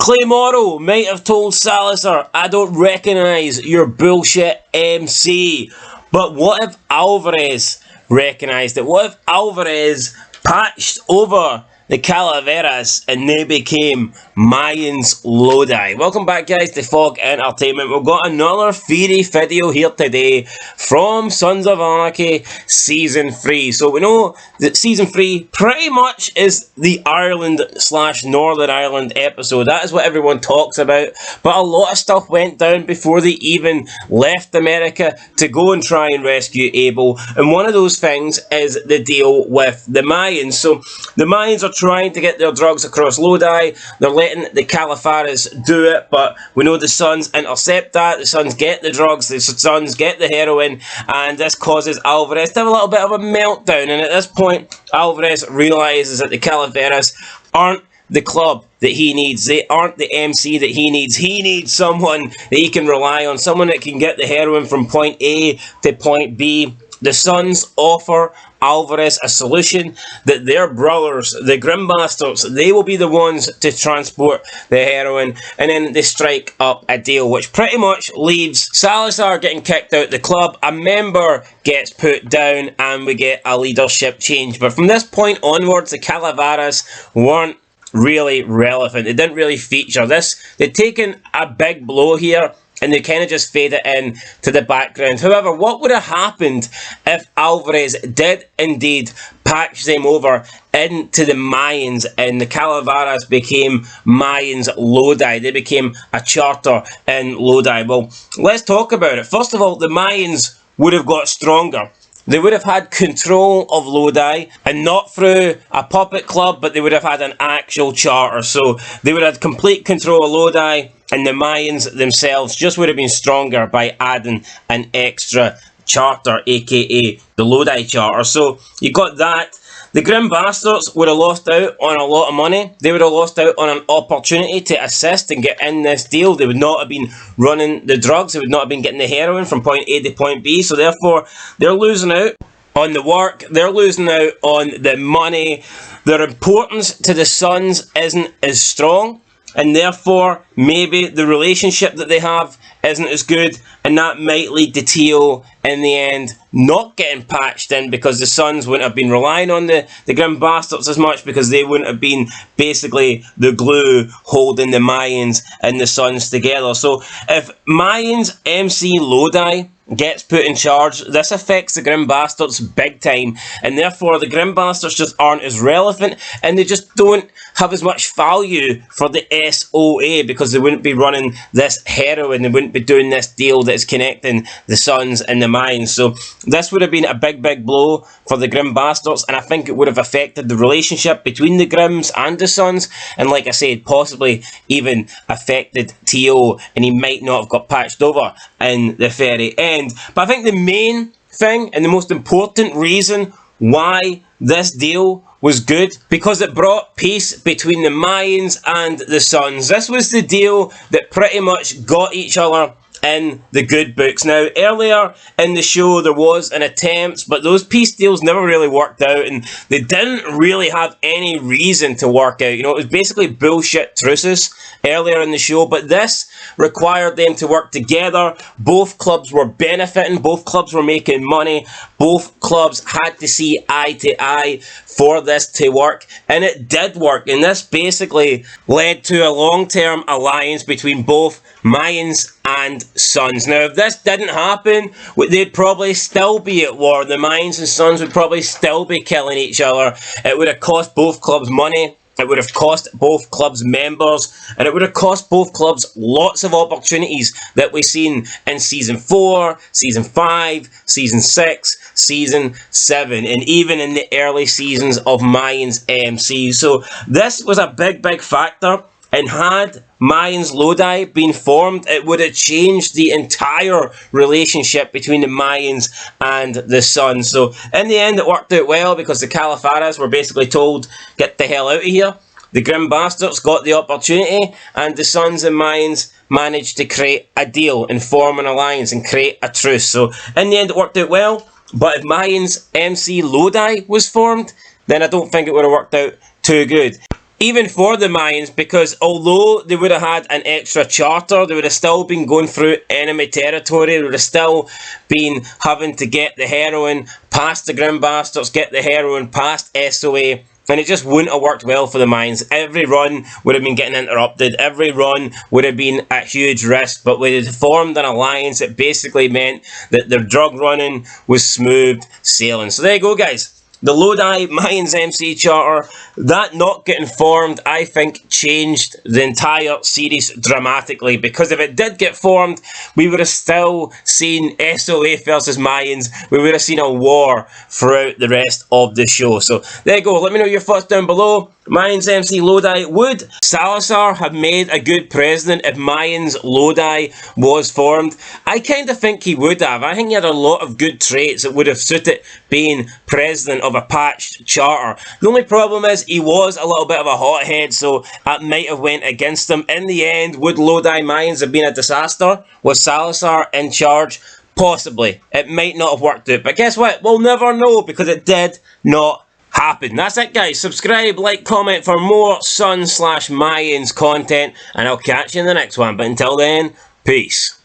Claymore might have told Salazar, I don't recognise your bullshit MC. But what if Alvarez recognised it? What if Alvarez patched over the Calaveras and they became Mayans Lodi? Welcome back, guys, to Fog Entertainment. We've got another theory video here today from Sons of Anarchy Season 3. So we know that Season 3 pretty much is the Ireland/Northern Ireland episode. That is what everyone talks about. But a lot of stuff went down before they even left America to go and try and rescue Abel. And one of those things is the deal with the Mayans. So the Mayans are trying to get their drugs across Lodi. They're letting the CALAVERAS do it, but we know the Sons intercept that. The Sons get the drugs, the Sons get the heroin, and this causes Alvarez to have a little bit of a meltdown. And at this point, Alvarez realises that the CALAVERAS aren't the club that he needs. They aren't the MC that he needs. He needs someone that he can rely on, someone that can get the heroin from point A to point B. The Sons offer Alvarez a solution that their brothers, the Grim Bastards, they will be the ones to transport the heroin, and then they strike up a deal which pretty much leaves Salazar getting kicked out the club, a member gets put down, and we get a leadership change. But from this point onwards, the Calaveras weren't really relevant. They didn't really feature. They'd taken a big blow here, and they kind of just fade it in to the background. However, what would have happened if Alvarez did indeed patch them over into the Mayans and the Calaveras became Mayans Lodi? They became a charter in Lodi. Well, let's talk about it. First of all, the Mayans would have got stronger. They would have had control of Lodi, and not through a puppet club, but they would have had an actual charter. So they would have had complete control of Lodi, and the Mayans themselves just would have been stronger by adding an extra charter, aka the Lodi charter. So you got that. The Grim Bastards would have lost out on a lot of money. They would have lost out on an opportunity to assist and get in this deal. They would not have been running the drugs. They would not have been getting the heroin from point A to point B. So therefore, they're losing out on the work. They're losing out on the money. Their importance to the Sons isn't as strong. And therefore, maybe the relationship that they have isn't as good, and that might lead to Tio in the end not getting patched in, because the Sons wouldn't have been relying on the Grim Bastards as much, because they wouldn't have been basically the glue holding the Mayans and the Sons together. So if Mayans MC Lodi gets put in charge, this affects the Grim Bastards big time, and therefore the Grim Bastards just aren't as relevant, and they just don't have as much value for the SOA, because they wouldn't be running this heroin, they wouldn't be doing this deal that's connecting the Sons and the Mayans. So this would have been a big blow for the Grim Bastards, and I think it would have affected the relationship between the Grims and the Sons, and like I said, possibly even affected Tio, and he might not have got patched over in the very end. But I think the main thing and the most important reason why this deal was good, because it brought peace between the Mayans and the Sons. This was the deal that pretty much got each other in the good books. Now, earlier in the show there was an attempt, but those peace deals never really worked out, and they didn't really have any reason to work out. You know, it was basically bullshit truces earlier in the show, but this required them to work together. Both clubs were benefiting, both clubs were making money, both clubs had to see eye to eye for this to work, and it did work, and this basically led to a long-term alliance between both Mayans and Sons. Now, if this didn't happen, they'd probably still be at war. The Mayans and Sons would probably still be killing each other. It would have cost both clubs money. It would have cost both clubs members, and it would have cost both clubs lots of opportunities that we've seen in Season 4, Season 5, Season 6, Season 7, and even in the early seasons of Mayans MC. So this was a big factor, and had Mayans Lodi been formed, it would have changed the entire relationship between the Mayans and the Sons. So in the end, it worked out well, because the Calaveras were basically told, get the hell out of here. The Grim Bastards got the opportunity, and the Sons and Mayans managed to create a deal and form an alliance and create a truce. So in the end, it worked out well. But if Mayans MC Lodi was formed, then I don't think it would have worked out too good. even for the Mayans, because although they would have had an extra charter, they would have still been going through enemy territory, they would have still been having to get the heroin past the Grim Bastards, get the heroin past SOA, and it just wouldn't have worked well for the Mayans. Every run would have been getting interrupted, every run would have been at huge risk, but when they formed an alliance, it basically meant that their drug running was smooth sailing. So there you go, guys. The Lodi Mayans MC Charter, that not getting formed, I think changed the entire series dramatically, because if it did get formed, we would have still seen SOA versus Mayans. We would have seen a war throughout the rest of the show. So there you go. Let me know your thoughts down below. Mayans MC Lodi, would Salazar have made a good president if Mayans Lodi was formed? I kind of think he would have. I think he had a lot of good traits that would have suited being president of a patched charter. The only problem is he was a little bit of a hothead, so that might have went against him. In the end, would Lodi Mayans have been a disaster? Was Salazar in charge? Possibly. It might not have worked out, but guess what? We'll never know, because it did not happen. That's it, guys. Subscribe, like, comment for more Sun/Mayans content, and I'll catch you in the next one. But until then, peace.